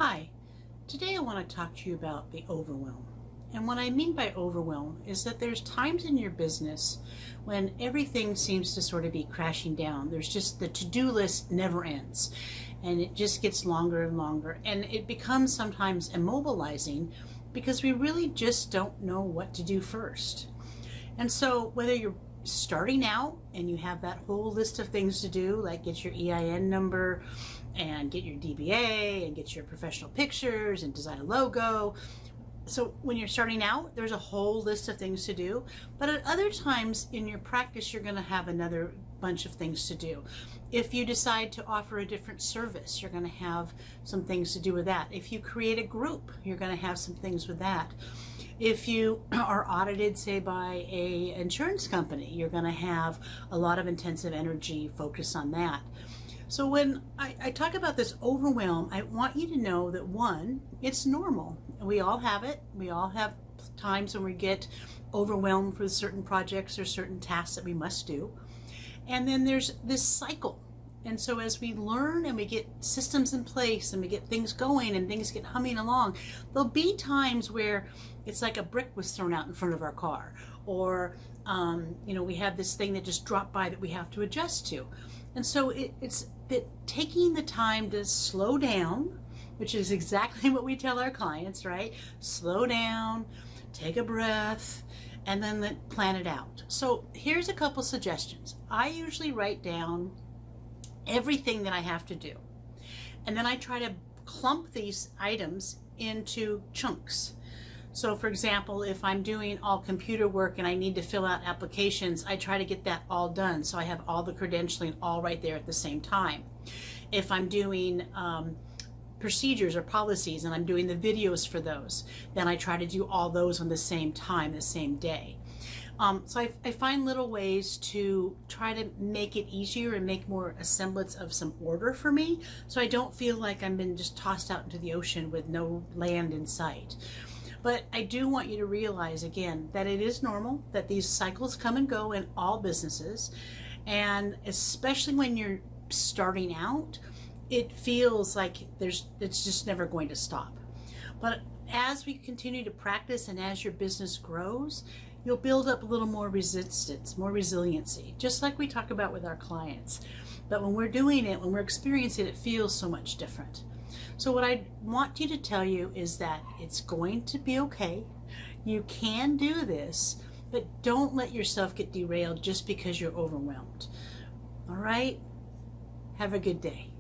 Hi, today I want to talk to you about the overwhelm. And what I mean by overwhelm is that there's times in your business when everything seems to sort of be crashing down. There's just the to-do list never ends and it just gets longer and longer, and it becomes sometimes immobilizing because we really just don't know what to do first. And so whether you're starting out and you have that whole list of things to do, like get your EIN number and get your DBA and get your professional pictures and design a logo. So when you're starting out, there's a whole list of things to do. But at other times in your practice, you're going to have another bunch of things to do. If you decide to offer a different service, you're going to have some things to do with that. If you create a group, you're going to have some things with that. If you are audited, say, by an insurance company, you're going to have a lot of intensive energy focused on that. So when I talk about this overwhelm, I want you to know that, one, it's normal. We all have it. We all have times when we get overwhelmed with certain projects or certain tasks that we must do. And then there's this cycle. And so as we learn and we get systems in place and we get things going and things get humming along, there'll be times where it's like a brick was thrown out in front of our car, or we have this thing that just dropped by that we have to adjust to. And so it's that taking the time to slow down, which is exactly what we tell our clients, right? Slow down, take a breath, and then plan it out. So here's a couple suggestions. I usually write down everything that I have to do, and then I try to clump these items into chunks. So for example, if I'm doing all computer work and I need to fill out applications, I try to get that all done so I have all the credentialing all right there at the same time. If I'm doing procedures or policies and I'm doing the videos for those, then I try to do all those on the same time, the same day. So I find little ways to try to make it easier and make more a semblance of some order for me, so I don't feel like I'm been just tossed out into the ocean with no land in sight. But I do want you to realize, again, that it is normal, that these cycles come and go in all businesses. And especially when you're starting out, it feels like it's just never going to stop. But as we continue to practice and as your business grows, you'll build up a little more resistance, more resiliency, just like we talk about with our clients. But when we're doing it, when we're experiencing it, it feels so much different. So what I want you to tell you is that it's going to be okay. You can do this, but don't let yourself get derailed just because you're overwhelmed. All right? Have a good day.